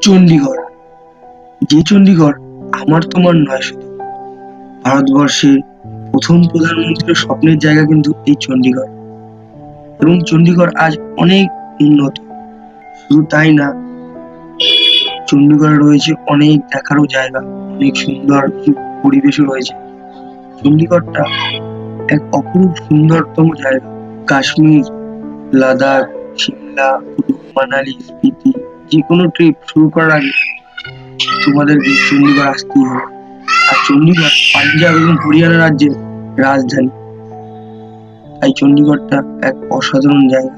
চণ্ডীগড়। যে চণ্ডীগড় আমার তোমার নয়, শুধু ভারতবর্ষের প্রথম প্রধানমন্ত্রীর স্বপ্নের জায়গা কিন্তু এই চণ্ডীগড়। এবং চণ্ডীগড় আজ অনেক উন্নত। শুধু তাই না, চণ্ডীগড়ে রয়েছে অনেক দেখারও জায়গা, অনেক সুন্দর কিছু পরিবেশও রয়েছে। চণ্ডীগড়টা এক অপরূপ সুন্দরতম জায়গা। কাশ্মীর, লাদাখ, সিমলা, কুলু মানালি, স্পিতি, যে কোনো ট্রিপ শুরু করার আগে তোমাদেরকে চণ্ডীগড় আসতেই হবে। আর চণ্ডীগড় পাঞ্জাব এবং হরিয়ানা রাজ্যের রাজধানী, তাই চণ্ডীগড়টা এক অসাধারণ জায়গা।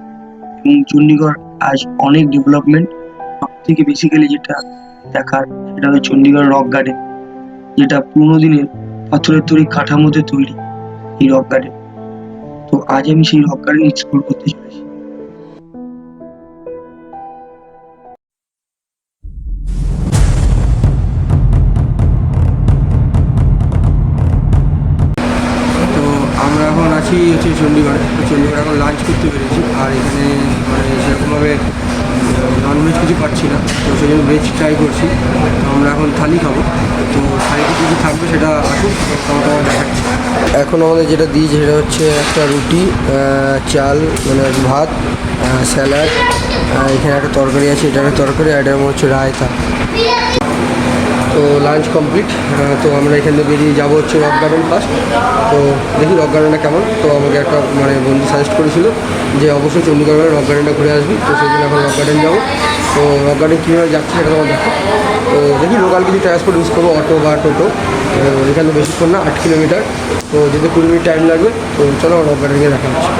এবং চণ্ডীগড় আজ অনেক ডেভেলপমেন্ট। সব থেকে বেসিক্যালি যেটা দেখার, সেটা হলো চণ্ডীগড় রক গার্ডেন, যেটা পুরোনো দিনের পাথরের তৈরি কাঠামোতে তৈরি এই রক গার্ডেন। তো আজ আমি সেই রক গার্ডেন এক্সপ্লোর করতে চলেছি। তো আমরা এখন আছি চণ্ডীগড়ে। তো চণ্ডীগড়ে এখন লাঞ্চ করতে পেরেছি, আর এখানে সেরকমভাবে ননভেজ কিছু পাচ্ছি না, তো সেই জন্য ভেজ ট্রাই করছি। তো আমরা এখন থালি খাবো, তো থালিতে কী কী থাকবে সেটা আসুক তোমাকে দেখাচ্ছি। এখন আমাদের যেটা দিয়েছে সেটা হচ্ছে একটা রুটি, চাল মানে ভাত, স্যালাড, এখানে একটা তরকারি আছে, এটা একটা তরকারি, আর এটার মধ্যে হচ্ছে রায়তা। তো লাঞ্চ কমপ্লিট। তো আমরা এখান থেকে বেরিয়ে যাবো হচ্ছে রক গার্ডেন ফার্স্ট। তো দেখি রক গার্ডেনটা কেমন। তো আমাকে একটা বন্ধু সাজেস্ট করেছিল যে অবশ্যই চণ্ডীগড়ের রক গার্ডেনটা ঘুরে আসবি, তো সেই জন্য এখন রক গার্ডেন যাবো। তো রক গার্ডেন কীভাবে যাচ্ছে সেটা তোমার দেখো। তো দেখি লোকাল কিছু ট্রান্সপোর্ট ইউজ করবো, অটো বা টোটো। এখানে বেশিক্ষণ না, 8 কিলোমিটার, তো যেতে 20 মিনিট টাইম লাগবে। তো চলো রক গার্ডেন গিয়ে দেখা হচ্ছে।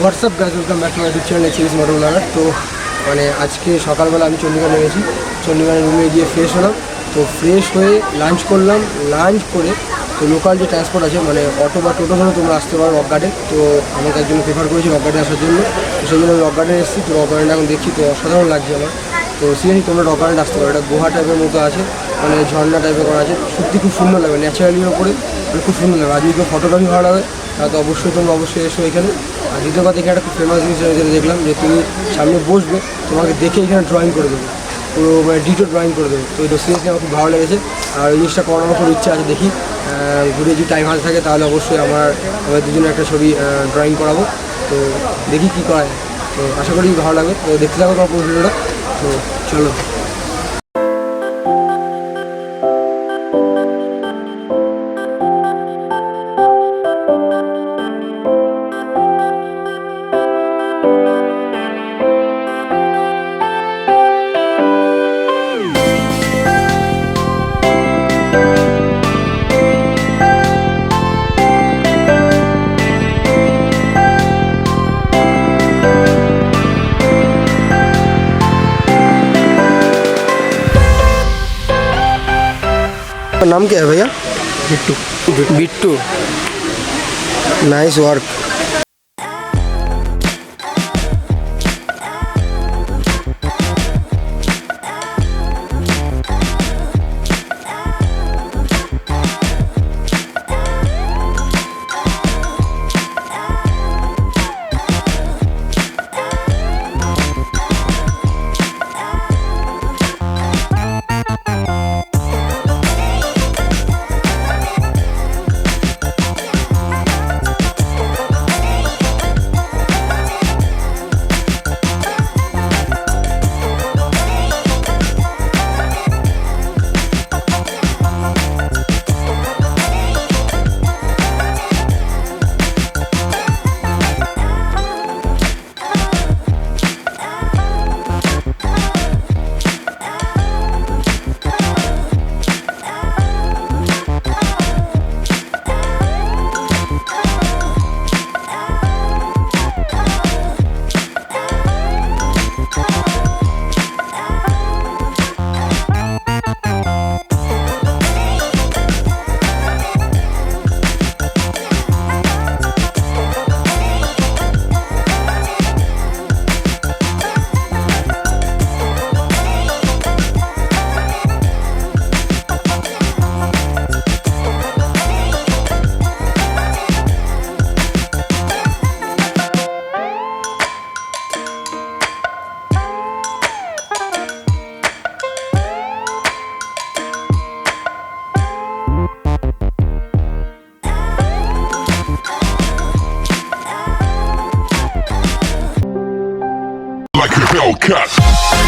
WhatsApp guys, welcome back to my YouTube channel experience motor blogger. তো আজকে সকালবেলা আমি চণ্ডীগড় নেমেছি। চণ্ডীগড়ের রুমে গিয়ে ফ্রেশ হলাম। তো ফ্রেশ হয়ে লাঞ্চ করলাম। লাঞ্চ করে তো লোকাল যে ট্রান্সপোর্ট আছে অটো বা টোটো ধরে তোমরা আসতে পারো রক গার্ডেন। তো আমাকে একজন প্রেফার করেছি রক গার্ডেন আসার জন্য, তো সেই জন্য আমি রক গার্ডেন এসেছি। তো রক গার্ডেন এখন দেখছি, তো অসাধারণ লাগছে আমার। তো সিরিয়াসলি তোমরা রক গার্ডেন আসতে পারো। এটা গুহা টাইপের মতো আছে, ঝর্ণা টাইপের করা আছে, সত্যি খুব সুন্দর লাগবে। ন্যাচারালির ওপরে খুব সুন্দর লাগবে। আজকে কেউ ফটোগ্রাফি ভালো লাগে তো অবশ্যই তোমরা এসো এখানে। আর দ্বিতীয় কথা, এখানে একটা খুব ফেমাস জিনিস যেটা দেখলাম, যে তুমি সামনে বসবে, তোমাকে দেখে এখানে ড্রয়িং করে দেবে, পুরো ডিটো ড্রয়িং করে দেবে। তো এটা সিরিয়াসলি আমার খুব ভালো লেগেছে। আর ওই জিনিসটা করানোর খুব ইচ্ছা আছে। দেখি ঘুরে যদি টাইম হাতে থাকে তাহলে অবশ্যই আমাদের দুজনে একটা ছবি ড্রয়িং করাবো। তো দেখি কী করা যায়। তো আশা করি ভালো লাগবে। তো দেখতে থাকো তোমার পুরো ভিডিওটা। তো চলো। नाम क्या है भैया? Bittu. Bittu, nice work. Hellcat.